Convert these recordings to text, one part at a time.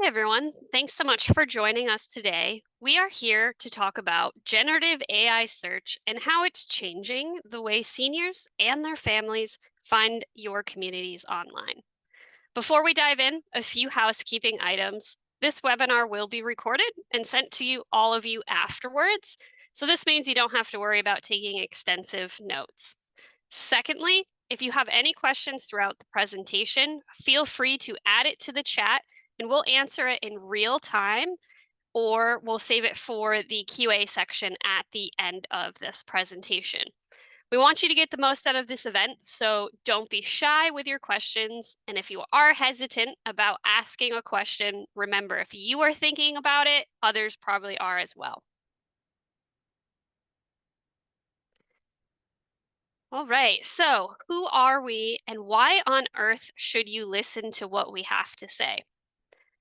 Hi, everyone. Thanks so much for joining us today. We are here to talk about generative AI search and how it's changing the way seniors and their families find your communities online. Before we dive in, a few housekeeping items. This webinar will be recorded and sent to all of you afterwards. So this means you don't have to worry about taking extensive notes. Secondly, if you have any questions throughout the presentation, feel free to add it to the chat and we'll answer it in real time, or we'll save it for the QA section at the end of this presentation. We want you to get the most out of this event, so don't be shy with your questions. And if you are hesitant about asking a question, remember, if you are thinking about it, others probably are as well. All right, so who are we and why on earth should you listen to what we have to say?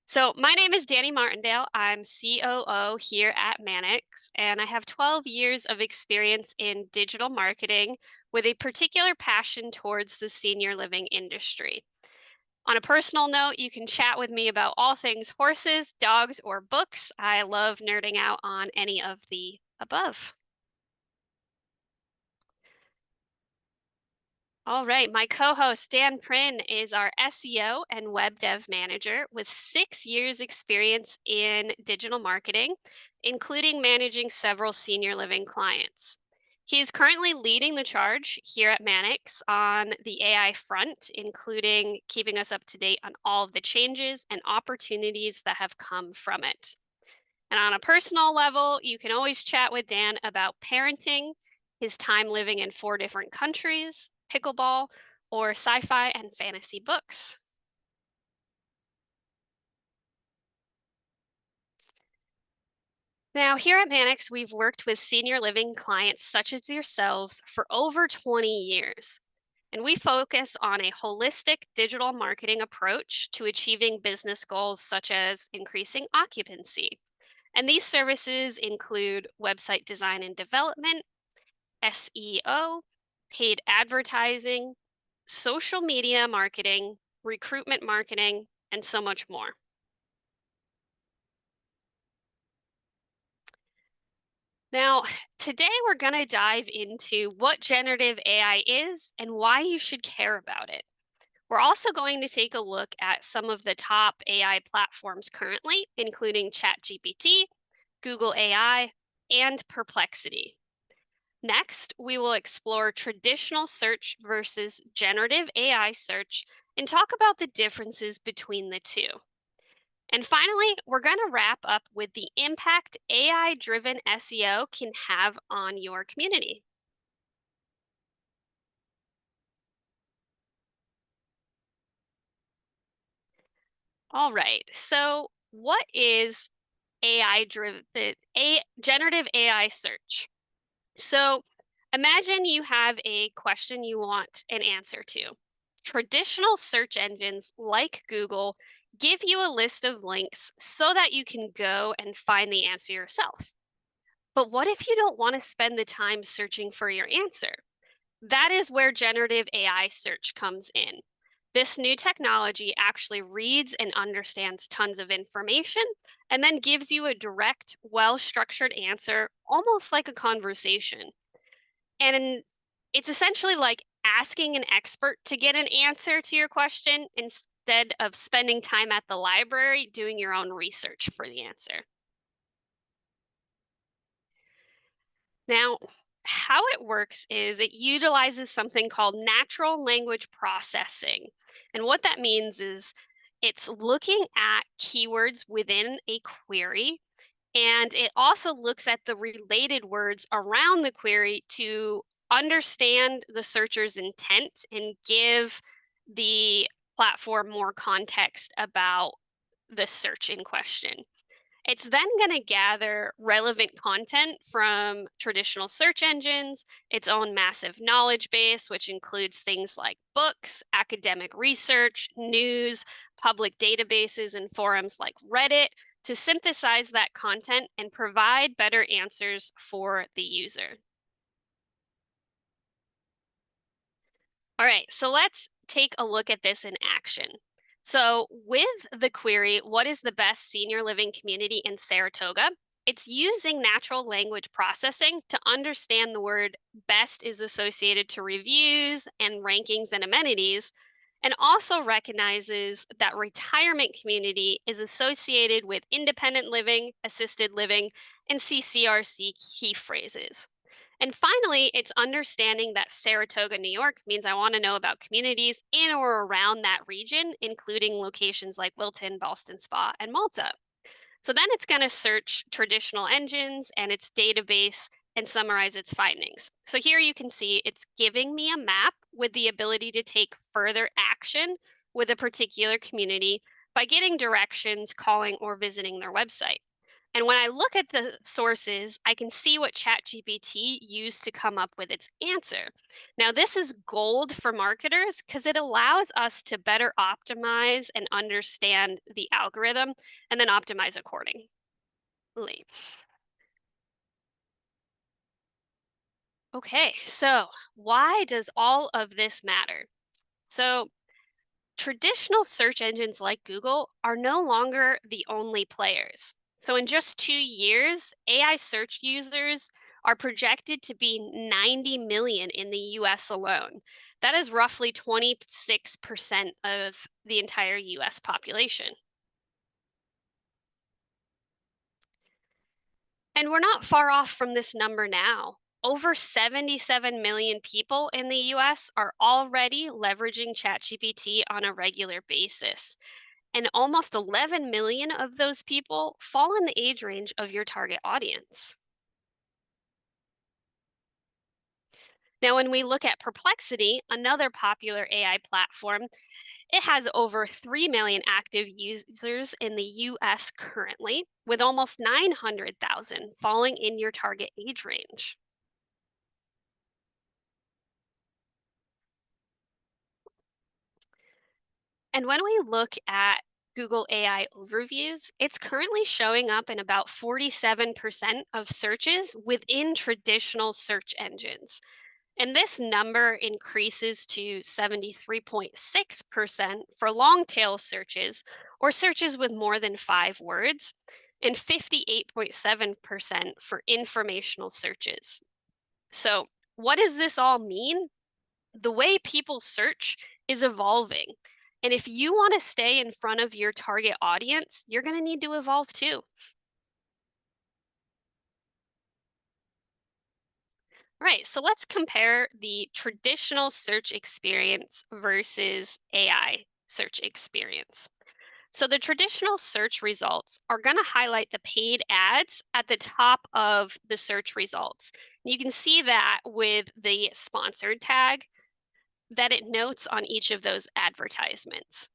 So my name is Danny Martindale. I'm COO here at Mannix, and I have 12 years of experience in digital marketing with a particular passion towards the senior living industry. On a personal note, you can chat with me about all things horses, dogs, or books. I love nerding out on any of the above. All right, my co-host Dan Prin is our SEO and web dev manager with 6 years experience in digital marketing, including managing several senior living clients. He is currently leading the charge here at Mannix on the AI front, including keeping us up to date on all of the changes and opportunities that have come from it. And on a personal level, you can always chat with Dan about parenting, his time living in 4 different countries, pickleball, or sci-fi and fantasy books. Now, here at Mannix, we've worked with senior living clients such as yourselves for over 20 years. And we focus on a holistic digital marketing approach to achieving business goals such as increasing occupancy. And these services include website design and development, SEO, paid advertising, social media marketing, recruitment marketing, and so much more. Now, today we're going to dive into what generative AI is and why you should care about it. We're also going to take a look at some of the top AI platforms currently, including ChatGPT, Google AI, and Perplexity. Next, we will explore traditional search versus generative AI search and talk about the differences between the two. And finally, we're going to wrap up with the impact AI-driven SEO can have on your community. All right, so what is AI-driven, generative AI search? So imagine you have a question you want an answer to. Traditional search engines like Google give you a list of links so that you can go and find the answer yourself. But what if you don't want to spend the time searching for your answer? That is where generative AI search comes in. This new technology actually reads and understands tons of information and then gives you a direct, well-structured answer, almost like a conversation. And it's essentially like asking an expert to get an answer to your question instead of spending time at the library doing your own research for the answer. Now, how it works is it utilizes something called natural language processing. And what that means is it's looking at keywords within a query, and it also looks at the related words around the query to understand the searcher's intent and give the platform more context about the search in question. It's then going to gather relevant content from traditional search engines, its own massive knowledge base, which includes things like books, academic research, news, public databases, and forums like Reddit to synthesize that content and provide better answers for the user. All right, so let's take a look at this in action. So, with the query, what is the best senior living community in Saratoga? It's using natural language processing to understand the word best is associated to reviews and rankings and amenities, and also recognizes that retirement community is associated with independent living, assisted living, and CCRC key phrases. And finally, it's understanding that Saratoga, New York means I want to know about communities in or around that region, including locations like Wilton, Ballston Spa, and Malta. So then it's going to search traditional engines and its database and summarize its findings. So here you can see it's giving me a map with the ability to take further action with a particular community by getting directions, calling, or visiting their website. And when I look at the sources, I can see what ChatGPT used to come up with its answer. Now, this is gold for marketers because it allows us to better optimize and understand the algorithm and then optimize accordingly. Okay, so why does all of this matter? So, traditional search engines like Google are no longer the only players. So, in just 2 years, AI search users are projected to be 90 million in the US alone. That is roughly 26% of the entire US population. And we're not far off from this number now. Over 77 million people in the US are already leveraging ChatGPT on a regular basis. And almost 11 million of those people fall in the age range of your target audience. Now, when we look at Perplexity, another popular AI platform, it has over 3 million active users in the US currently, with almost 900,000 falling in your target age range. And when we look at Google AI overviews, it's currently showing up in about 47% of searches within traditional search engines. And this number increases to 73.6% for long tail searches or searches with more than 5 words, and 58.7% for informational searches. So, what does this all mean? The way people search is evolving. And if you want to stay in front of your target audience, you're going to need to evolve too. Right. So let's compare the traditional search experience versus AI search experience. So the traditional search results are going to highlight the paid ads at the top of the search results. You can see that with the sponsored tag that it notes on each of those advertisements.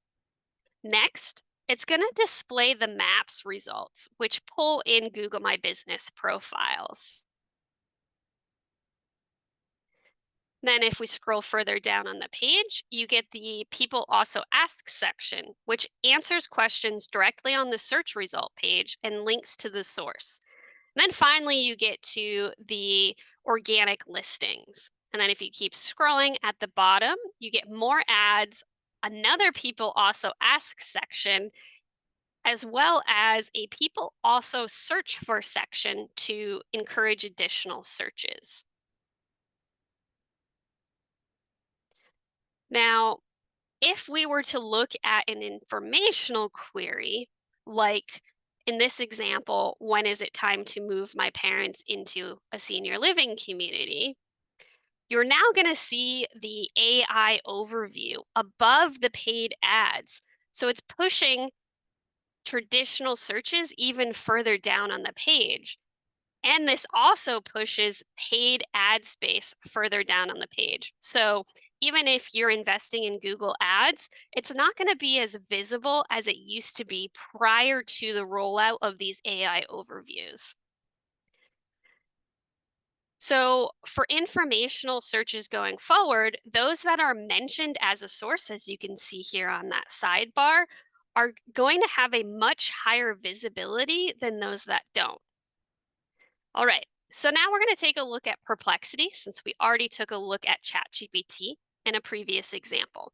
Next, it's going to display the maps results, which pull in Google My Business profiles. Then, if we scroll further down on the page, you get the People Also Ask section, which answers questions directly on the search result page and links to the source. And then finally, you get to the organic listings. And then, if you keep scrolling at the bottom, you get more ads, another People Also Ask section, as well as a People Also Search For section to encourage additional searches. Now, if we were to look at an informational query, like in this example, when is it time to move my parents into a senior living community? You're now going to see the AI overview above the paid ads. So it's pushing traditional searches even further down on the page. And this also pushes paid ad space further down on the page. So even if you're investing in Google Ads, it's not going to be as visible as it used to be prior to the rollout of these AI overviews. So for informational searches going forward, those that are mentioned as a source, as you can see here on that sidebar, are going to have a much higher visibility than those that don't. All right, so now we're going to take a look at Perplexity since we already took a look at ChatGPT in a previous example.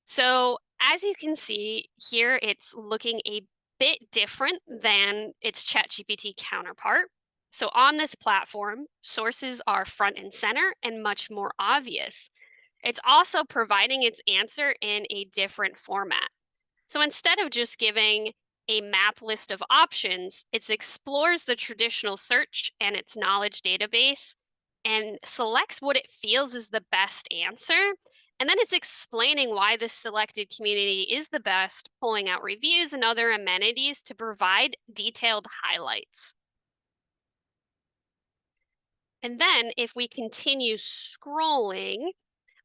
So As you can see here, it's looking a bit different than its ChatGPT counterpart. So on this platform, sources are front and center and much more obvious. It's also providing its answer in a different format. So instead of just giving a map list of options, it explores the traditional search and its knowledge database and selects what it feels is the best answer. And then it's explaining why this selected community is the best, pulling out reviews and other amenities to provide detailed highlights. And then if we continue scrolling,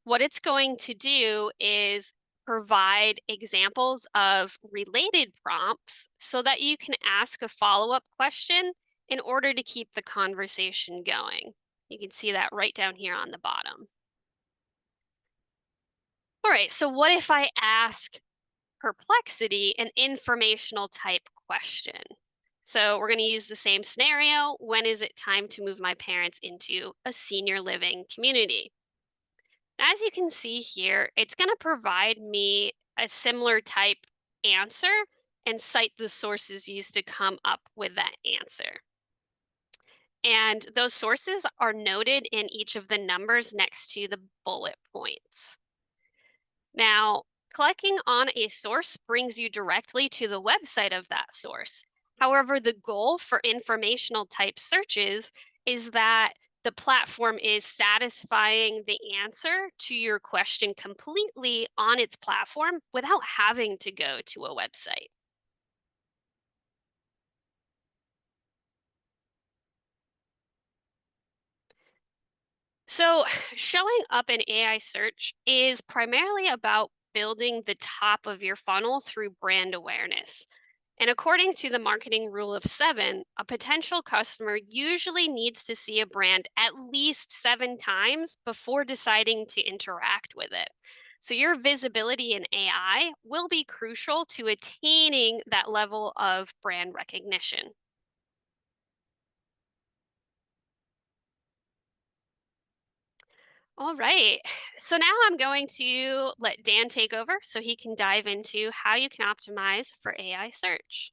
what it's going to do is provide examples of related prompts so that you can ask a follow-up question in order to keep the conversation going. You can see that right down here on the bottom. All right, so what if I ask Perplexity an informational type question? So we're going to use the same scenario. When is it time to move my parents into a senior living community? As you can see here, it's going to provide me a similar type answer and cite the sources used to come up with that answer. And those sources are noted in each of the numbers next to the bullet points. Now, clicking on a source brings you directly to the website of that source. However, the goal for informational type searches is that the platform is satisfying the answer to your question completely on its platform without having to go to a website. So, showing up in AI search is primarily about building the top of your funnel through brand awareness. And according to the marketing rule of seven, a potential customer usually needs to see a brand at least 7 times before deciding to interact with it. So, your visibility in AI will be crucial to attaining that level of brand recognition. All right. So now I'm going to let Dan take over so he can dive into how you can optimize for AI search.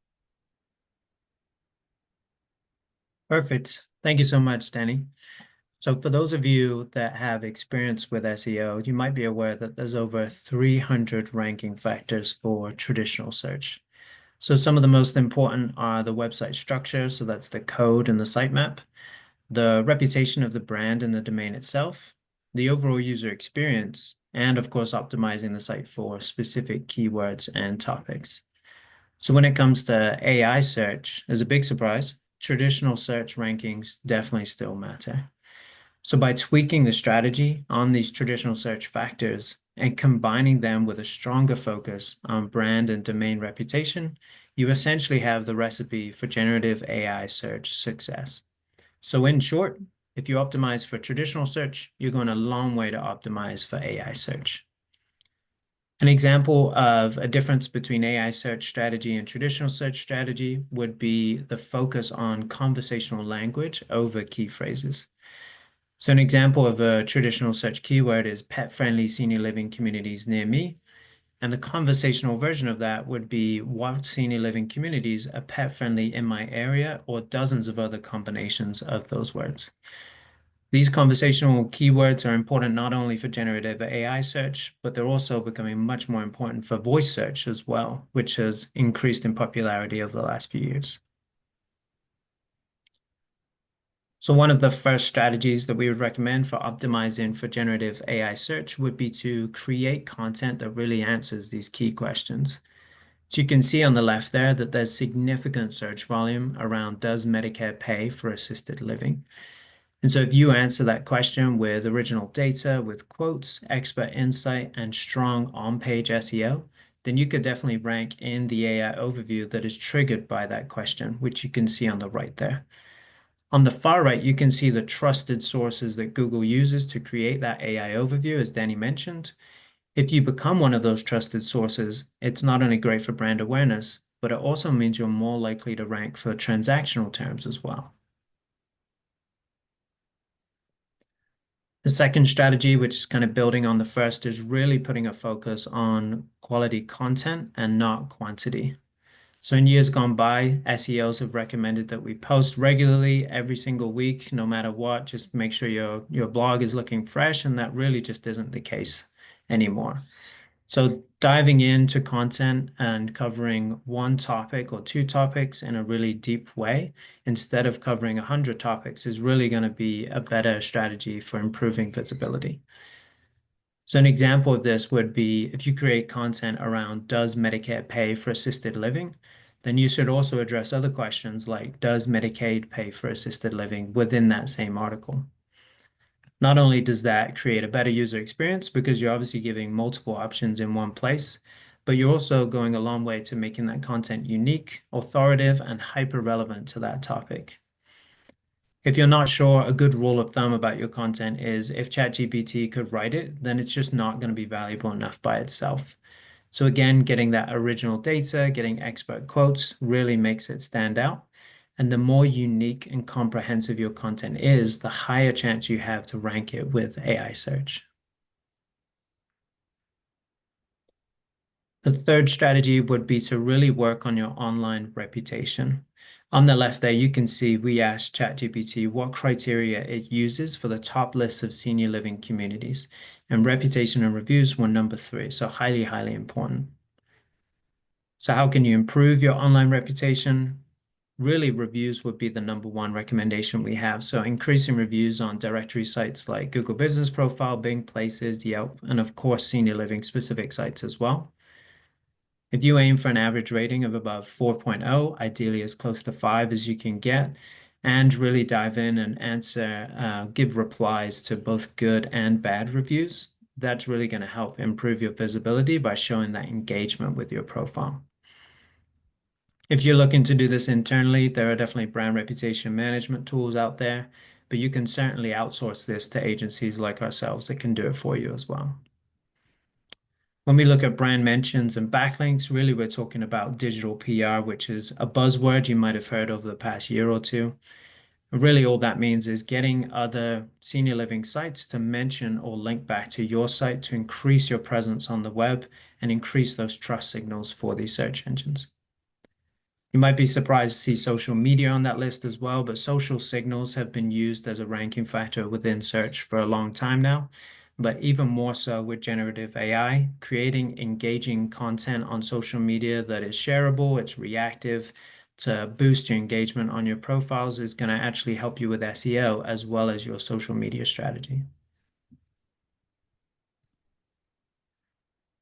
Perfect. Thank you so much, Danny. So for those of you that have experience with SEO, you might be aware that there's over 300 ranking factors for traditional search. So some of the most important are the website structure, so that's the code and the sitemap, the reputation of the brand and the domain itself, the overall user experience, and of course, optimizing the site for specific keywords and topics. So when it comes to AI search, as a big surprise, traditional search rankings definitely still matter. So by tweaking the strategy on these traditional search factors and combining them with a stronger focus on brand and domain reputation, you essentially have the recipe for generative AI search success. So in short, if you optimize for traditional search, you're going a long way to optimize for AI search. An example of a difference between AI search strategy and traditional search strategy would be the focus on conversational language over key phrases. So an example of a traditional search keyword is pet-friendly senior living communities near me. And the conversational version of that would be what senior living communities are pet-friendly in my area, or dozens of other combinations of those words. These conversational keywords are important not only for generative AI search, but they're also becoming much more important for voice search as well, which has increased in popularity over the last few years. So one of the first strategies that we would recommend for optimizing for generative AI search would be to create content that really answers these key questions. So you can see on the left there that there's significant search volume around does Medicare pay for assisted living? And so if you answer that question with original data, with quotes, expert insight, and strong on-page SEO, then you could definitely rank in the AI overview that is triggered by that question, which you can see on the right there. On the far right, you can see the trusted sources that Google uses to create that AI overview, as Danny mentioned. If you become one of those trusted sources, it's not only great for brand awareness, but it also means you're more likely to rank for transactional terms as well. The second strategy, which is kind of building on the first, is really putting a focus on quality content and not quantity. So in years gone by, SEOs have recommended that we post regularly every single week, no matter what. Just make sure your blog is looking fresh, and that really just isn't the case anymore. So diving into content and covering one topic or two topics in a really deep way, instead of covering 100 topics, is really going to be a better strategy for improving visibility. So an example of this would be if you create content around does Medicare pay for assisted living, then you should also address other questions like does Medicaid pay for assisted living within that same article. Not only does that create a better user experience because you're obviously giving multiple options in one place, but you're also going a long way to making that content unique, authoritative, and hyper relevant to that topic. If you're not sure, a good rule of thumb about your content is if ChatGPT could write it, then it's just not going to be valuable enough by itself. So again, getting that original data, getting expert quotes really makes it stand out. And the more unique and comprehensive your content is, the higher chance you have to rank it with AI search. The third strategy would be to really work on your online reputation. On the left there, you can see we asked ChatGPT what criteria it uses for the top list of senior living communities. And reputation and reviews were number 3, so highly, highly important. So how can you improve your online reputation? Really, reviews would be the number one recommendation we have. So increasing reviews on directory sites like Google Business Profile, Bing Places, Yelp, and of course, senior living specific sites as well. If you aim for an average rating of above 4.0, ideally as close to 5 as you can get, and really dive in and give replies to both good and bad reviews, that's really going to help improve your visibility by showing that engagement with your profile. If you're looking to do this internally, there are definitely brand reputation management tools out there, but you can certainly outsource this to agencies like ourselves that can do it for you as well. When we look at brand mentions and backlinks, really we're talking about digital PR, which is a buzzword you might have heard over the past year or two. Really, all that means is getting other senior living sites to mention or link back to your site to increase your presence on the web and increase those trust signals for these search engines. You might be surprised to see social media on that list as well, but social signals have been used as a ranking factor within search for a long time now. But even more so with generative AI, creating engaging content on social media that is shareable, it's reactive to boost your engagement on your profiles is going to actually help you with SEO as well as your social media strategy.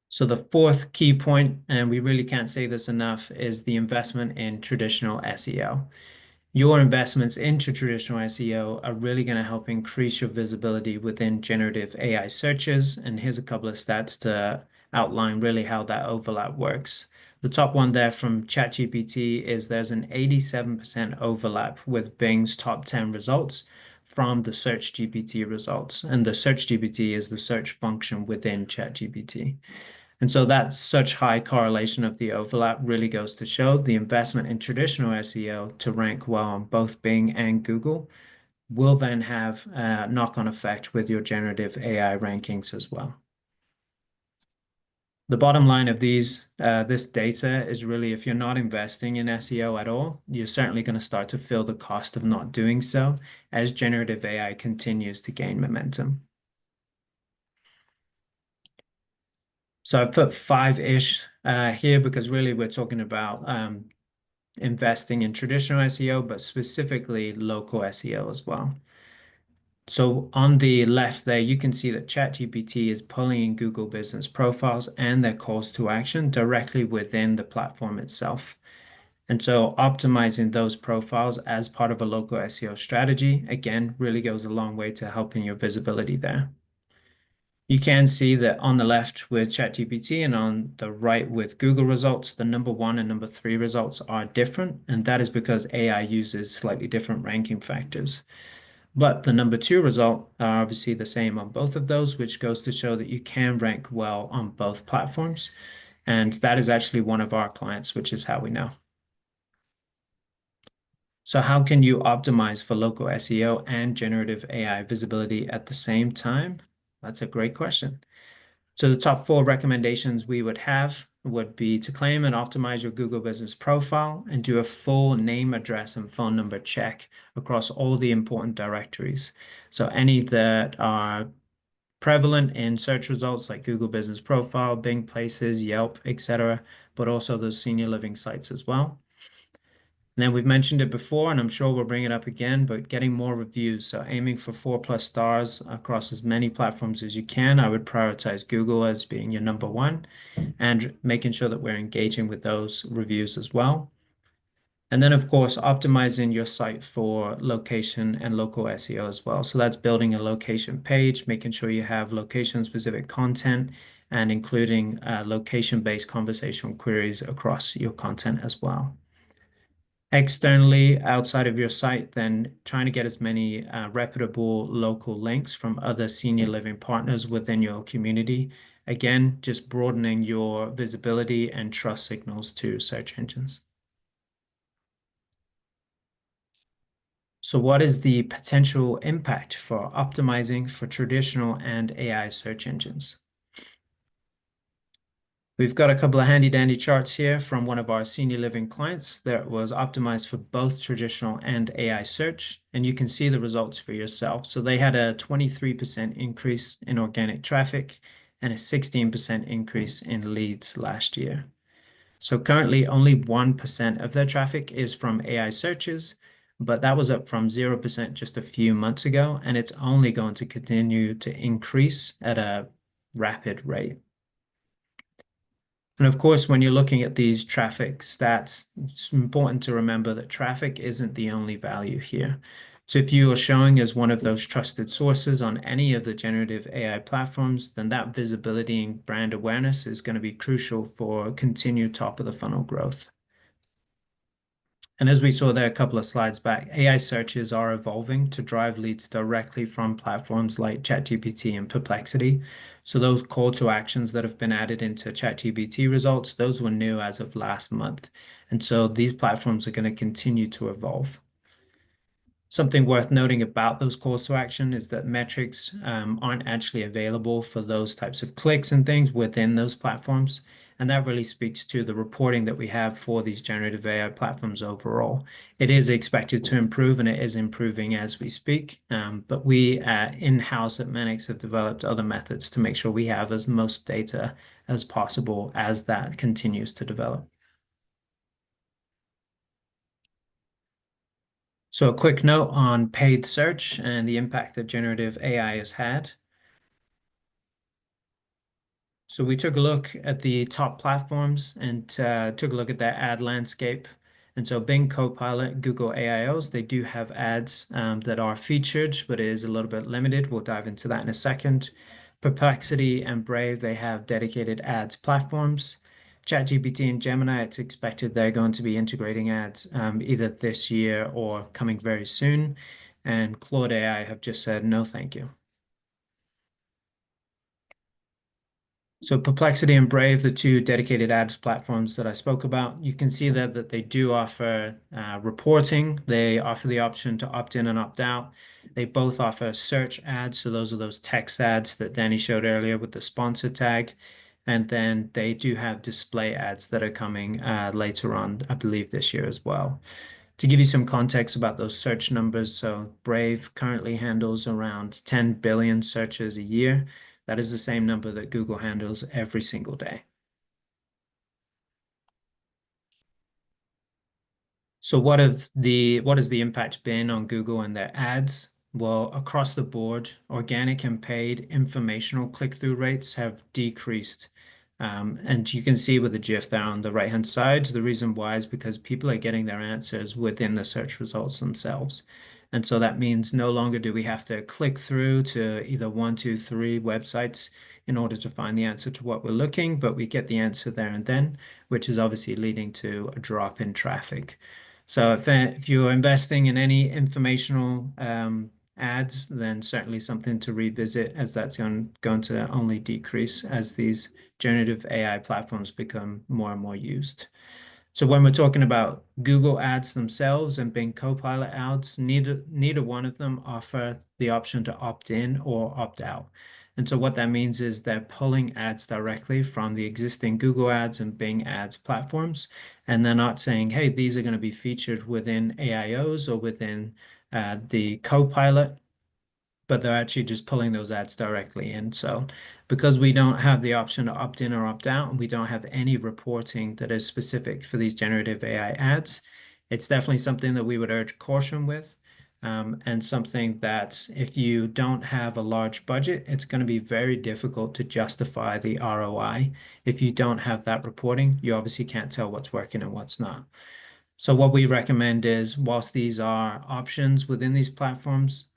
So the fourth key point, and we really can't say this enough, is the investment in traditional SEO. Your investments into traditional SEO are really going to help increase your visibility within generative AI searches. And here's a couple of stats to outline really how that overlap works. The top one there from ChatGPT is there's an 87% overlap with Bing's top 10 results from the Search GPT results. And the Search GPT is the search function within ChatGPT. And so that such high correlation of the overlap really goes to show the investment in traditional SEO to rank well on both Bing and Google will then have a knock-on effect with your generative AI rankings as well. The bottom line of this data is really if you're not investing in SEO at all, you're certainly going to start to feel the cost of not doing so as generative AI continues to gain momentum. So I put 5-ish here because really we're talking about investing in traditional SEO, but specifically local SEO as well. So on the left there, you can see that ChatGPT is pulling in Google business profiles and their calls to action directly within the platform itself. And so optimizing those profiles as part of a local SEO strategy, again, really goes a long way to helping your visibility there. You can see that on the left with ChatGPT and on the right with Google results, the number 1 and number 3 results are different, and that is because AI uses slightly different ranking factors. But the number 2 result are obviously the same on both of those, which goes to show that you can rank well on both platforms. And that is actually one of our clients, which is how we know. So how can you optimize for local SEO and generative AI visibility at the same time? That's a great question. So the top four recommendations we would have would be to claim and optimize your Google Business Profile and do a full name, address, and phone number check across all the important directories. So any that are prevalent in search results like Google Business Profile, Bing Places, Yelp, etc., but also those senior living sites as well. And then we've mentioned it before, and I'm sure we'll bring it up again, but getting more reviews. So aiming for 4+ stars across as many platforms as you can. I would prioritize Google as being your number one and making sure that we're engaging with those reviews as well. And then, of course, optimizing your site for location and local SEO as well. So that's building a location page, making sure you have location-specific content, and including location-based conversational queries across your content as well. Externally, outside of your site, then trying to get as many reputable local links from other senior living partners within your community. Again, just broadening your visibility and trust signals to search engines. So what is the potential impact for optimizing for traditional and AI search engines? We've got a couple of handy dandy charts here from one of our senior living clients that was optimized for both traditional and AI search, and you can see the results for yourself. So they had a 23% increase in organic traffic and a 16% increase in leads last year. So currently only 1% of their traffic is from AI searches, but that was up from 0% just a few months ago, and it's only going to continue to increase at a rapid rate. And of course, when you're looking at these traffic stats, it's important to remember that traffic isn't the only value here. So if you are showing as one of those trusted sources on any of the generative AI platforms, then that visibility and brand awareness is going to be crucial for continued top of the funnel growth. And as we saw there a couple of slides back, AI searches are evolving to drive leads directly from platforms like ChatGPT and Perplexity. So those call to actions that have been added into ChatGPT results, those were new as of last month. And so these platforms are going to continue to evolve. Something worth noting about those calls to action is that metrics aren't actually available for those types of clicks and things within those platforms. And that really speaks to the reporting that we have for these generative AI platforms overall. It is expected to improve and it is improving as we speak. But we in-house at Manix have developed other methods to make sure we have as most data as possible as that continues to develop. So a quick note on paid search and the impact that generative AI has had. So we took a look at the top platforms and took a look at their ad landscape. And so Bing Copilot, Google AIOs, they do have ads that are featured, but it is a little bit limited. We'll dive into that in a second. Perplexity and Brave, they have dedicated ads platforms. ChatGPT and Gemini, it's expected they're going to be integrating ads either this year or coming very soon. And Claude AI have just said, no, thank you. So Perplexity and Brave, the two dedicated ads platforms that I spoke about, you can see that they do offer reporting. They offer the option to opt in and opt out. They both offer search ads. So those are those text ads that Danny showed earlier with the sponsor tag. And then they do have display ads that are coming later on, I believe this year as well. To give you some context about those search numbers, so Brave currently handles around 10 billion searches a year. That is the same number that Google handles every single day. So what has the impact been on Google and their ads? Well, across the board, organic and paid informational click-through rates have decreased. And you can see with the GIF there on the right-hand side, the reason why is because people are getting their answers within the search results themselves. And so that means no longer do we have to click through to either 1, 2, 3 websites in order to find the answer to what we're looking, but we get the answer there and then, which is obviously leading to a drop in traffic. So if you're investing in any informational ads, then certainly something to revisit as that's going to only decrease as these generative AI platforms become more and more used. So when we're talking about Google Ads themselves and Bing Copilot ads, neither one of them offer the option to opt in or opt out. And so what that means is they're pulling ads directly from the existing Google Ads and Bing Ads platforms, and they're not saying, hey, these are going to be featured within AIOs or within the Copilot, but they're actually just pulling those ads directly in. So because we don't have the option to opt in or opt out, and we don't have any reporting that is specific for these generative AI ads, it's definitely something that we would urge caution with. And something that if you don't have a large budget, it's going to be very difficult to justify the ROI. If you don't have that reporting, you obviously can't tell what's working and what's not. So what we recommend is, whilst these are options within these platforms,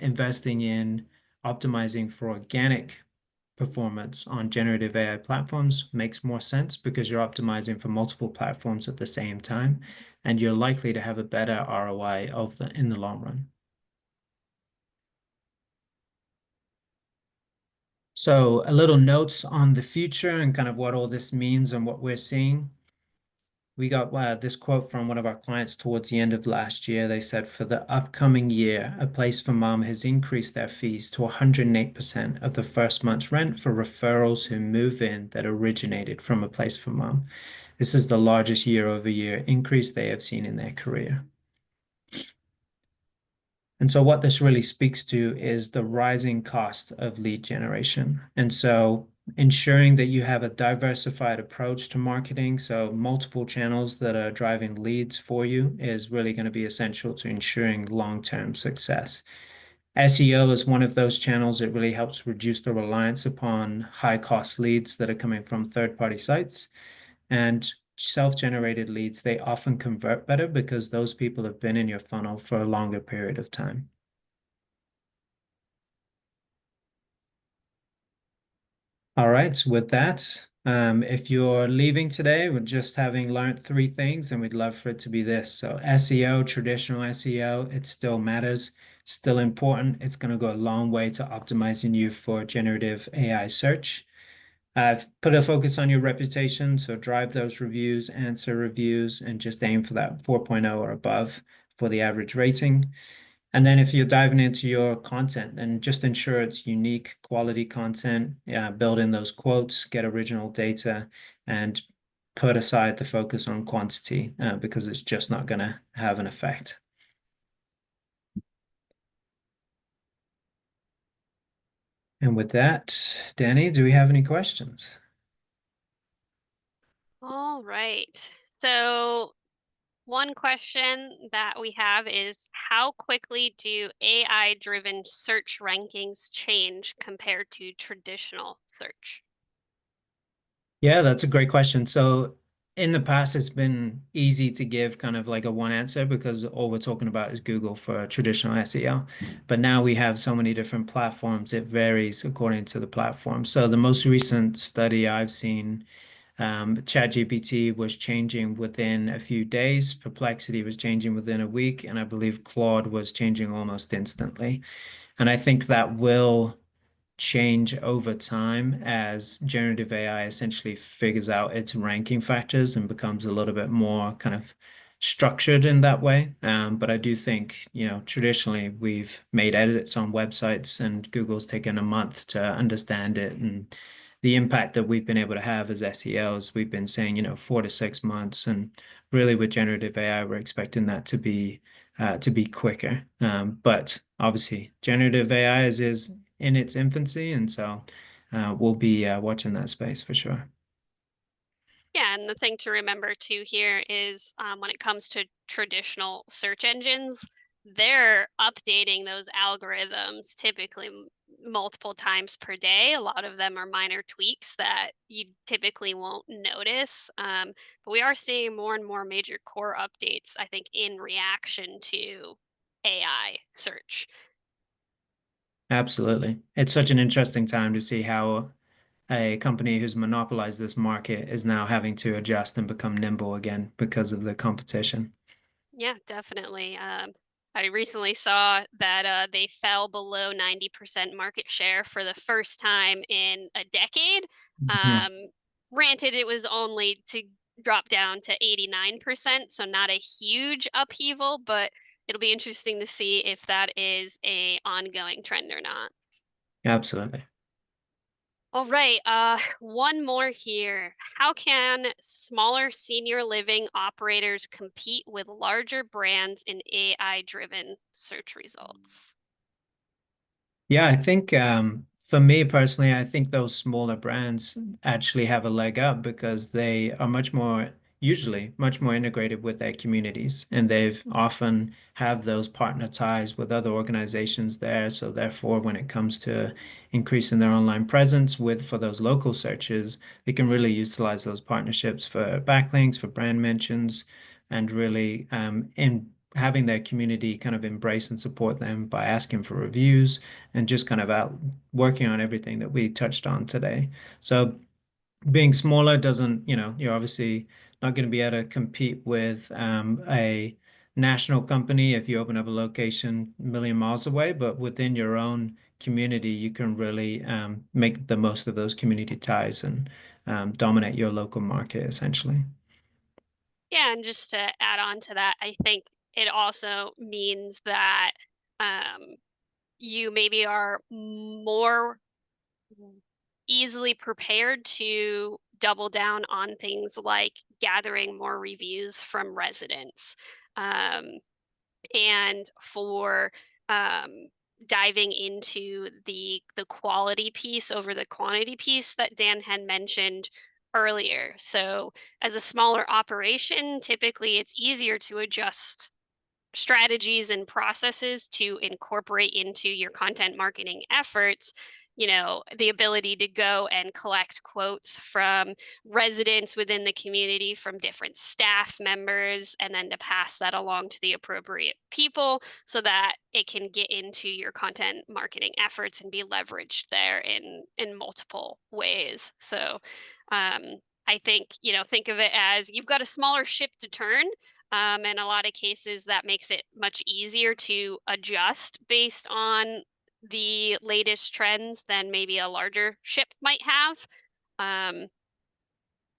investing in optimizing for organic performance on generative AI platforms makes more sense because you're optimizing for multiple platforms at the same time, and you're likely to have a better ROI in the long run. So a little notes on the future and kind of what all this means and what we're seeing. We got this quote from one of our clients towards the end of last year. They said, for the upcoming year, A Place for Mom has increased their fees to 108% of the first month's rent for referrals who move in that originated from A Place for Mom. This is the largest year-over-year increase they have seen in their career. And so what this really speaks to is the rising cost of lead generation. And so ensuring that you have a diversified approach to marketing, so multiple channels that are driving leads for you, is really going to be essential to ensuring long-term success. SEO is one of those channels. It really helps reduce the reliance upon high-cost leads that are coming from third-party sites. And self-generated leads, they often convert better because those people have been in your funnel for a longer period of time. All right, so with that, if you're leaving today, we're just having learned three things, and we'd love for it to be this. So SEO, traditional SEO, it still matters, still important. It's going to go a long way to optimizing you for generative AI search. I've put a focus on your reputation, so drive those reviews, answer reviews, and just aim for that 4.0 or above for the average rating. And then if you're diving into your content, and just ensure it's unique quality content, build in those quotes, get original data, and put aside the focus on quantity because it's just not going to have an effect. And with that, Danny, do we have any questions? All right. So one question that we have is, how quickly do AI-driven search rankings change compared to traditional search? Yeah, that's a great question. So in the past, it's been easy to give kind of like a one answer because all we're talking about is Google for traditional SEO. But now we have so many different platforms, it varies according to the platform. So the most recent study I've seen, ChatGPT was changing within a few days, Perplexity was changing within a week, and I believe Claude was changing almost instantly. And I think that will change over time as generative AI essentially figures out its ranking factors and becomes a little bit more kind of structured in that way. But I do think, traditionally we've made edits on websites and Google's taken a month to understand it. And the impact that we've been able to have as SEOs, we've been saying, 4 to 6 months. And really with generative AI, we're expecting that to be quicker. But obviously, generative AI is in its infancy, and so we'll be watching that space for sure. Yeah, and the thing to remember too here is when it comes to traditional search engines, they're updating those algorithms typically multiple times per day. A lot of them are minor tweaks that you typically won't notice. But we are seeing more and more major core updates, I think, in reaction to AI search. Absolutely. It's such an interesting time to see how a company who's monopolized this market is now having to adjust and become nimble again because of the competition. Yeah, definitely. I recently saw that they fell below 90% market share for the first time in a decade. Mhm. Um, Granted, it was only to dropped down to 89%, so not a huge upheaval, but it'll be interesting to see if that is a ongoing trend or not. Absolutely. All right, one more here. How can smaller senior living operators compete with larger brands in AI-driven search results? Yeah, I think for me personally, I think those smaller brands actually have a leg up because they are usually much more integrated with their communities, and they've often have those partner ties with other organizations there. So therefore, when it comes to increasing their online presence for those local searches, they can really utilize those partnerships for backlinks, for brand mentions, and really in having their community kind of embrace and support them by asking for reviews and just kind of out working on everything that we touched on today. So being smaller doesn't, you're obviously not going to be able to compete with a national company if you open up a location a million miles away, but within your own community, you can really make the most of those community ties and dominate your local market essentially. Yeah, and just to add on to that, I think it also means that um, you maybe are more easily prepared to double down on things like gathering more reviews from residents. Um, and for um, diving into the quality piece over the quantity piece that Dan had mentioned earlier. So as a smaller operation, typically it's easier to adjust strategies and processes to incorporate into your content marketing efforts, the ability to go and collect quotes from residents within the community, from different staff members, and then to pass that along to the appropriate people so that it can get into your content marketing efforts and be leveraged there in multiple ways. So um, I think, think of it as you've got a smaller ship to turn. In a lot of cases, that makes it much easier to adjust based on the latest trends than maybe a larger ship might have. Um,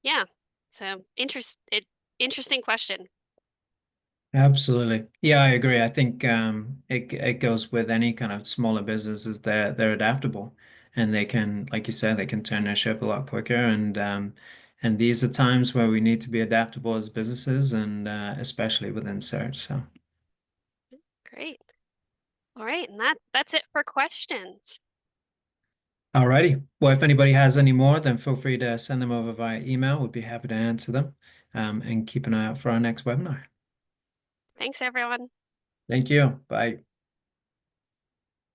yeah, so interesting question. Absolutely. Yeah, I agree. I think it goes with any kind of smaller businesses. They're adaptable and they can, like you said, they can turn their ship a lot quicker and these are times where we need to be adaptable as businesses and especially within search. So Great. All right, and that's it for questions. alrighty. Well, if anybody has any more, then feel free to send them over via email. We'd be happy to answer them. And keep an eye out for our next webinar. Thanks, everyone. Thank you. Bye.